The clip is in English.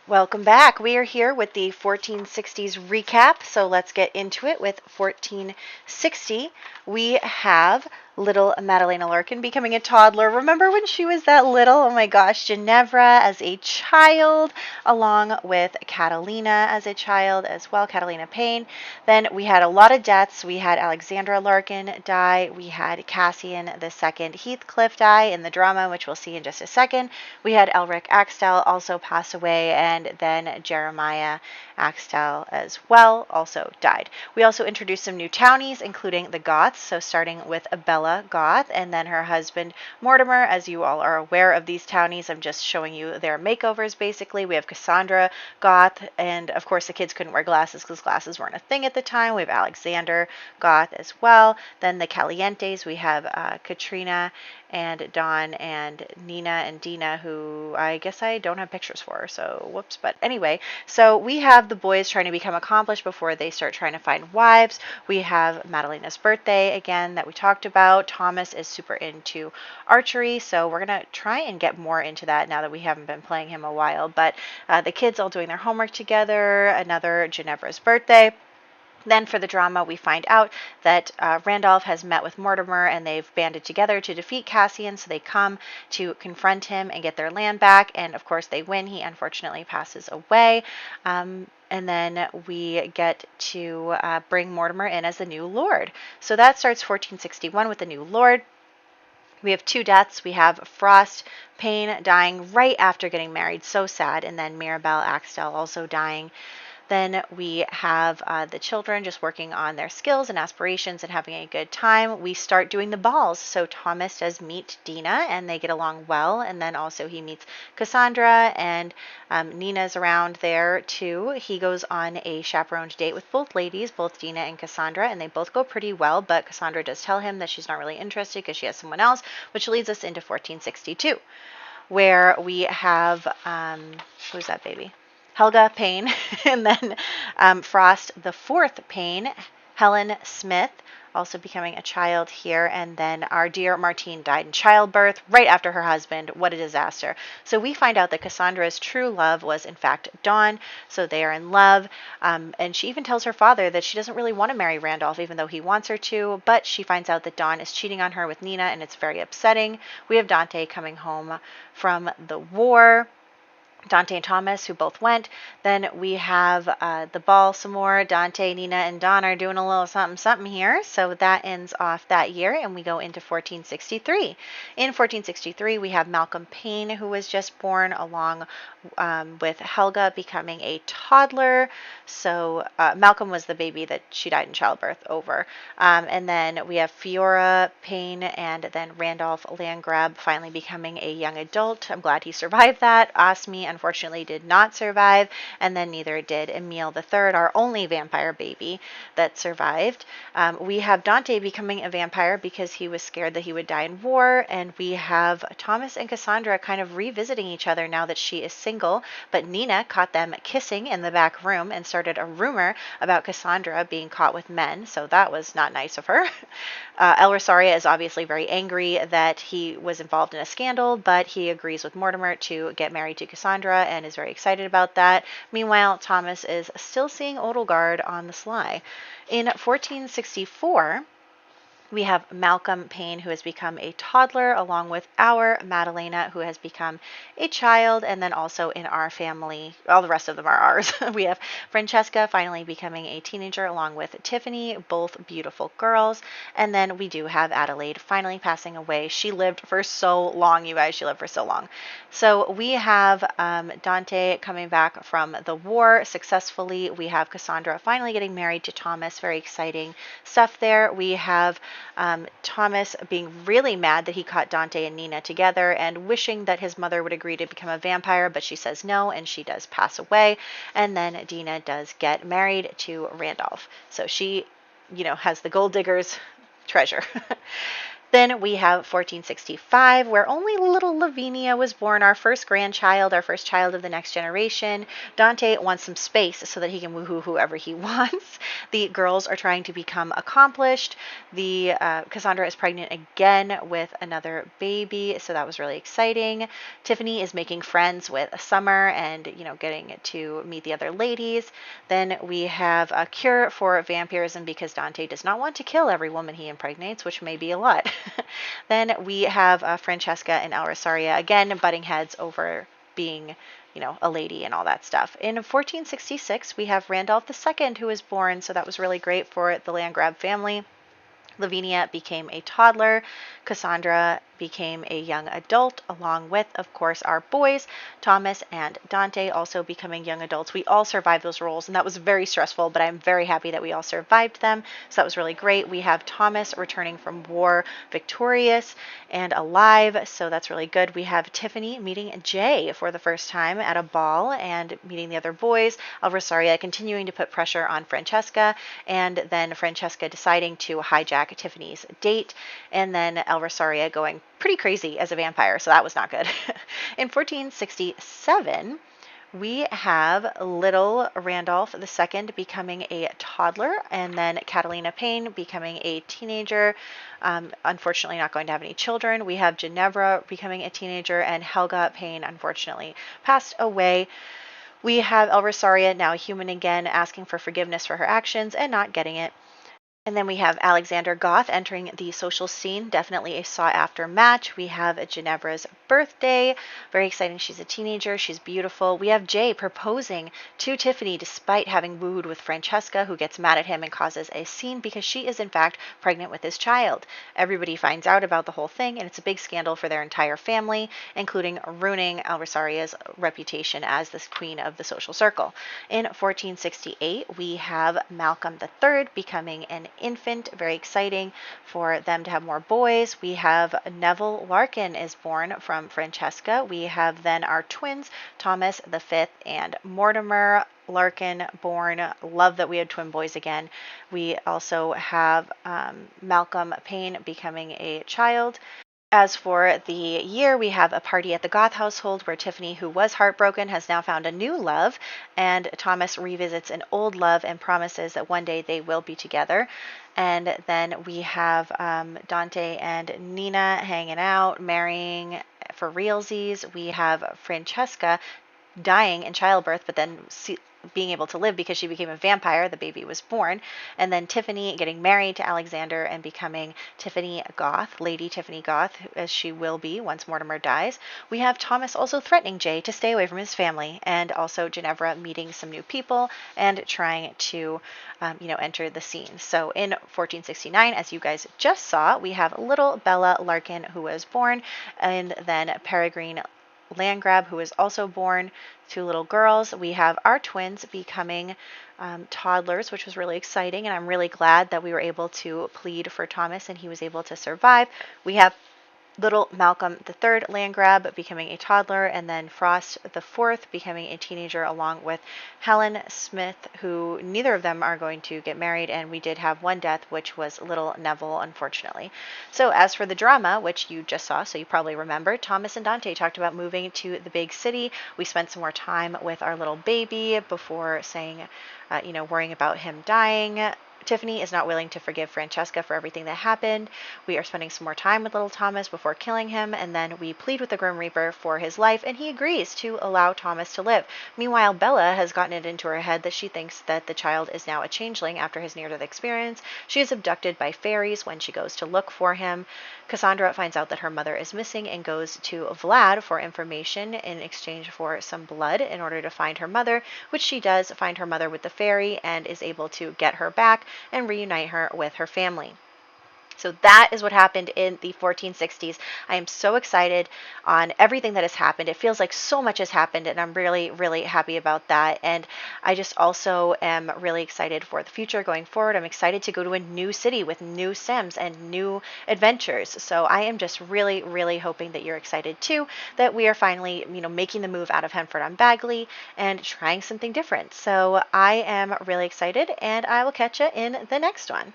Welcome back. We are here with the 1460s recap, so let's get into it with 1460. We have little Madalena Larkin becoming a toddler. Remember when she was that little? Oh my gosh, Ginevra as a child, along with Catalina as a child as well, Catalina Payne. Then we had a lot of deaths. We had Alexandra Larkin die. We had Cassian II Heathcliff die in the drama, which we'll see in just a second. We had Elric Axtell also pass away, and then Jeremiah Axtell as well also died. We also introduced some new townies, including the Goths, so starting with Bella Goth and then her husband Mortimer. As you all are aware of these townies, I'm just showing you their makeovers basically. We have Cassandra Goth, and of course the kids couldn't wear glasses because glasses weren't a thing at the time. We have Alexander Goth as well. Then the Calientes, we have Katrina and Dawn and Nina and Dina, who I guess I don't have pictures for, so whoops. But anyway, so we have the boys trying to become accomplished before they start trying to find wives. We have Madalena's birthday again that we talked about. Thomas is super into archery, so we're going to try and get more into that now that we haven't been playing him a while. But the kids all doing their homework together, another Ginevra's birthday. Then for the drama, we find out that Randolph has met with Mortimer and they've banded together to defeat Cassian. So they come to confront him and get their land back. And of course, they win. He unfortunately passes away. And then we get to bring Mortimer in as the new Lord. So that starts 1461 with the new Lord. We have two deaths. We have Frost Payne dying right after getting married. So sad. And then Mirabelle Axtell also dying. Then we have the children just working on their skills and aspirations and having a good time. We start doing the balls. So Thomas does meet Dina and they get along well. And then also he meets Cassandra and Nina's around there too. He goes on a chaperoned date with both ladies, both Dina and Cassandra, and they both go pretty well. But Cassandra does tell him that she's not really interested because she has someone else, which leads us into 1462, where we have, who's that baby? Helga Payne, and then Frost the fourth Payne, Helen Smith, also becoming a child here, and then our dear Martine died in childbirth right after her husband. What a disaster. So we find out that Cassandra's true love was in fact Dawn, so they are in love, and she even tells her father that she doesn't really want to marry Randolph even though he wants her to, but she finds out that Dawn is cheating on her with Nina, and it's very upsetting. We have Dante coming home from the war. Dante and Thomas, who both went. Then we have the ball some more. Dante, Nina, and Don are doing a little something here. So that ends off that year, and we go into 1463. In 1463, we have Malcolm Payne, who was just born, along with Helga becoming a toddler. So Malcolm was the baby that she died in childbirth over. And then we have Fiora Payne and then Randolph Landgrab finally becoming a young adult. I'm glad he survived that. Osmi unfortunately did not survive, and then neither did Emile III, our only vampire baby that survived. We have Dante becoming a vampire because he was scared that he would die in war, and we have Thomas and Cassandra kind of revisiting each other now that she is single, but Nina caught them kissing in the back room and started a rumor about Cassandra being caught with men, so that was not nice of her. El Rosaria is obviously very angry that he was involved in a scandal, but he agrees with Mortimer to get married to Cassandra and is very excited about that. Meanwhile, Thomas is still seeing Odelgard on the sly. In 1464, we have Malcolm Payne, who has become a toddler, along with our Madalena, who has become a child, and then also in our family, all the rest of them are ours. We have Francesca finally becoming a teenager, along with Tiffany, both beautiful girls, and then we do have Adelaide finally passing away. She lived for so long, you guys, she lived for so long. So we have Dante coming back from the war successfully. We have Cassandra finally getting married to Thomas, very exciting stuff there. We have Thomas being really mad that he caught Dante and Nina together and wishing that his mother would agree to become a vampire, but she says no, and she does pass away. And then Dina does get married to Randolph. So she, has the gold digger's treasure. Then we have 1465, where only little Lavinia was born, our first grandchild, our first child of the next generation. Dante wants some space so that he can woohoo whoever he wants. The girls are trying to become accomplished. Cassandra is pregnant again with another baby, so that was really exciting. Tiffany is making friends with Summer and, getting to meet the other ladies. Then we have a cure for vampirism because Dante does not want to kill every woman he impregnates, which may be a lot. Then we have Francesca and El Rosaria, again, butting heads over being, a lady and all that stuff. In 1466, we have Randolph II, who was born, so that was really great for the Landgrab family. Lavinia became a toddler. Cassandra became a young adult, along with, of course, our boys, Thomas and Dante, also becoming young adults. We all survived those roles, and that was very stressful, but I'm very happy that we all survived them. So that was really great. We have Thomas returning from war victorious and alive, so that's really good. We have Tiffany meeting Jay for the first time at a ball and meeting the other boys. El Rosaria continuing to put pressure on Francesca, and then Francesca deciding to hijack Tiffany's date, and then El Rosaria going pretty crazy as a vampire, so that was not good. In 1467, we have little Randolph II becoming a toddler, and then Catalina Payne becoming a teenager. Unfortunately, not going to have any children. We have Ginevra becoming a teenager, and Helga Payne, unfortunately, passed away. We have El Rosaria, now a human again, asking for forgiveness for her actions and not getting it. And then we have Alexander Goth entering the social scene, definitely a sought-after match. We have Ginevra's birthday, very exciting. She's a teenager, she's beautiful. We have Jay proposing to Tiffany despite having wooed with Francesca, who gets mad at him and causes a scene because she is in fact pregnant with his child. Everybody finds out about the whole thing, and it's a big scandal for their entire family, including ruining El Rosaria's reputation as the queen of the social circle. In 1468, we have Malcolm III becoming an infant, very exciting for them to have more boys. We have Neville Larkin is born from Francesca. We have then our twins, Thomas V and Mortimer Larkin, born. Love that we had twin boys again. We also have Malcolm Payne becoming a child. As for the year, we have a party at the Goth household where Tiffany, who was heartbroken, has now found a new love, and Thomas revisits an old love and promises that one day they will be together. And then we have Dante and Nina hanging out, marrying for realsies. We have Francesca dying in childbirth, but then being able to live because she became a vampire. The baby was born. And then Tiffany getting married to Alexander and becoming Tiffany Goth, Lady Tiffany Goth, as she will be once Mortimer dies. We have Thomas also threatening Jay to stay away from his family, and also Ginevra meeting some new people and trying to, enter the scene. So in 1469, as you guys just saw, we have little Bella Larkin, who was born, and then Peregrine Landgrab, who is also born, 2 little girls. We have our twins becoming toddlers, which was really exciting, and I'm really glad that we were able to plead for Thomas and he was able to survive. We have little Malcolm III Landgrab becoming a toddler, and then Frost IV becoming a teenager, along with Helen Smith, who neither of them are going to get married, and we did have one death, which was little Neville, unfortunately. So as for the drama, which you just saw, so you probably remember, Thomas and Dante talked about moving to the big city. We spent some more time with our little baby before saying, worrying about him dying. Tiffany is not willing to forgive Francesca for everything that happened. We are spending some more time with little Thomas before killing him, and then we plead with the Grim Reaper for his life, and he agrees to allow Thomas to live. Meanwhile, Bella has gotten it into her head that she thinks that the child is now a changeling after his near-death experience. She is abducted by fairies when she goes to look for him. Cassandra finds out that her mother is missing and goes to Vlad for information in exchange for some blood in order to find her mother, which she does find her mother with the fairy and is able to get her back and reunite her with her family. So that is what happened in the 1460s. I am so excited on everything that has happened. It feels like so much has happened, and I'm really, really happy about that. And I just also am really excited for the future going forward. I'm excited to go to a new city with new Sims and new adventures. So I am just really, really hoping that you're excited too, that we are finally, making the move out of Hemford on Bagley and trying something different. So I am really excited, and I will catch you in the next one.